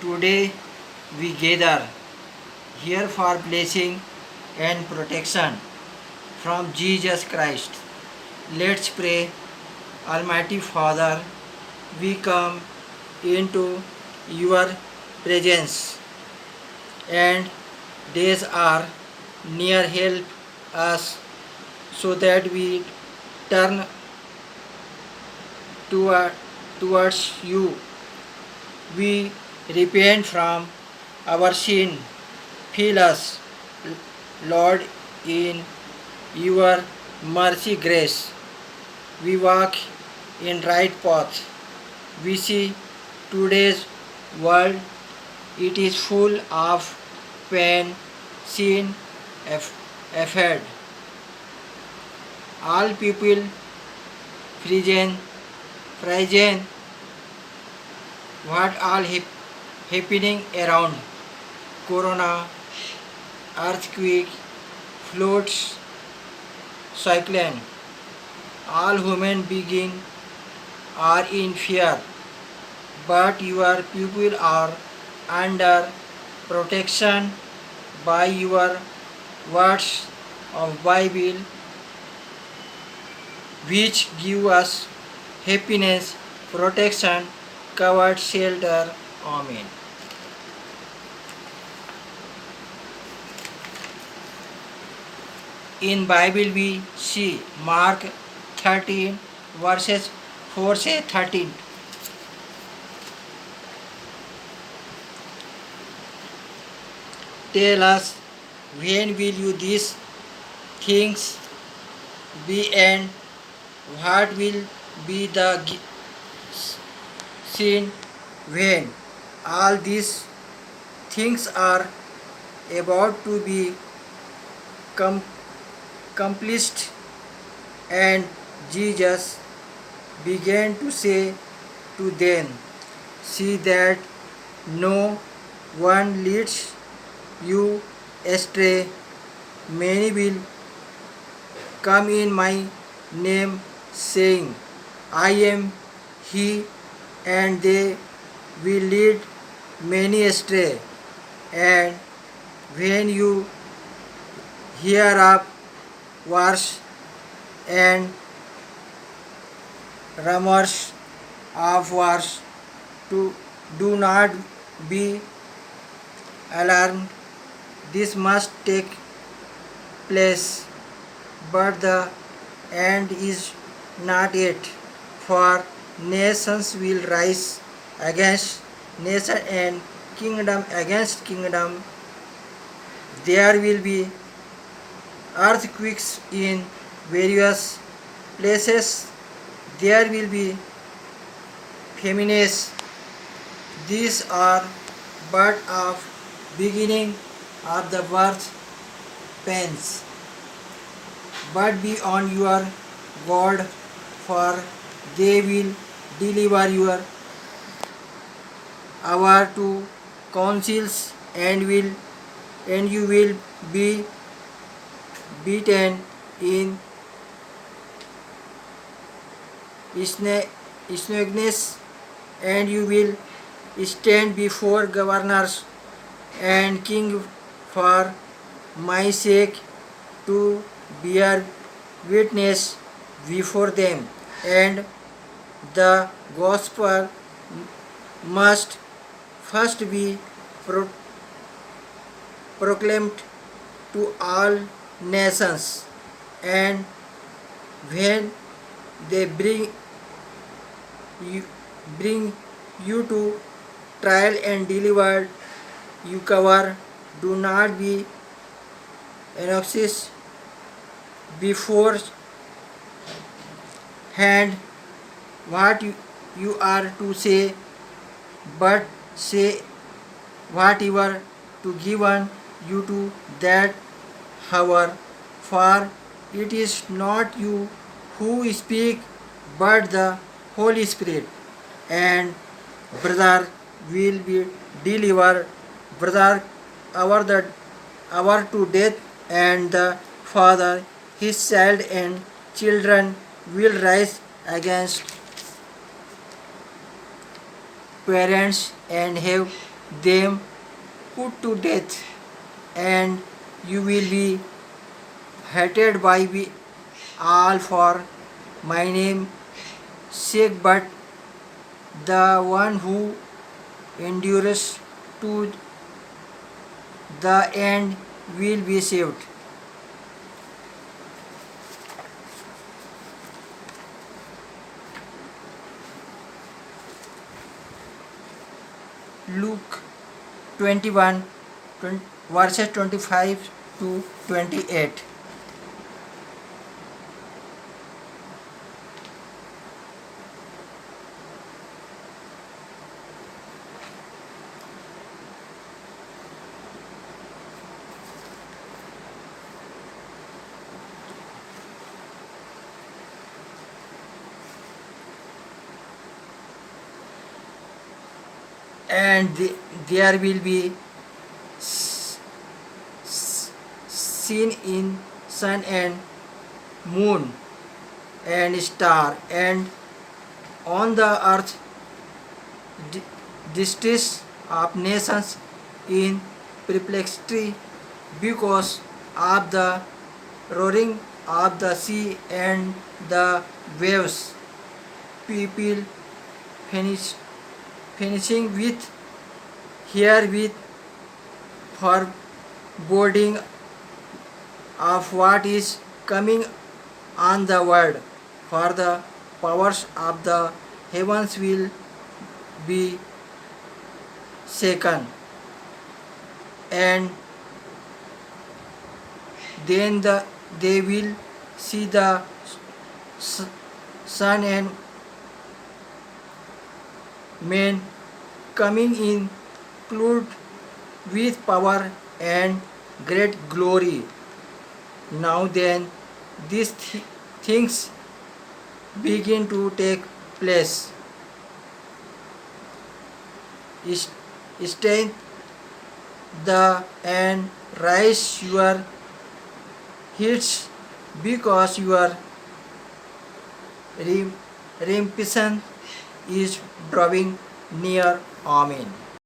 Today we gather here for blessing and protection from Jesus Christ. Let's pray. Almighty Father, we come into your presence and days are near. Help us so that we turn toward, towards you. We repent from our sin. Fill us, Lord, in your mercy grace. We walk in right path. We see today's world. It is full of pain, sin, effort. All people present, present what all happening around. Corona, earthquake, floods, cyclone. All human beings are in fear, but your people are under protection by your words of Bible, which give us happiness, protection, covered shelter. Amen. In Bible we see Mark 13 verses 4 से 13. Tell us, when will you these things be, and what will be the sin when all these things are about to be accomplished? And Jesus began to say to them, see that no one leads you astray. Many will come in my name, saying, I am he, and they will lead many astray. And when you hear of wars and rumors of wars, to do not be alarmed. This must take place, but the end is not yet. For nations will rise against nation and kingdom against kingdom. There will be earthquakes in various places. There will be famines. These are but of beginning of the birth pains. But be on your guard, for they will deliver your hour to councils, and you will be beaten in synagogues, and you will stand before governors and king for my sake, to bear witness before them. And the gospel must first be proclaimed to all nations. And when they you, bring you to trial and deliver you cover, do not be anxious beforehand what you are to say, but say whatever to given you to that hour. For it is not you who speak, but the Holy Spirit. And brother will be delivered, brother our to death, and the father his child, and children will rise against parents and have them put to death, and you will be hated by all for my name's sake, but the one who endures to the end will be saved. Luke 21 verses 25 to 28. And there will be seen in sun and moon and star, and on the earth distress of nations in perplexity because of the roaring of the sea and the waves. People finish, finishing with here with foreboding of what is coming on the world, for the powers of the heavens will be shaken, and then they will see the sun and men coming in clothed with power and great glory. Now then, these things begin to take place. Stand the and rise your heads, because your redemption is drawing near. Amen.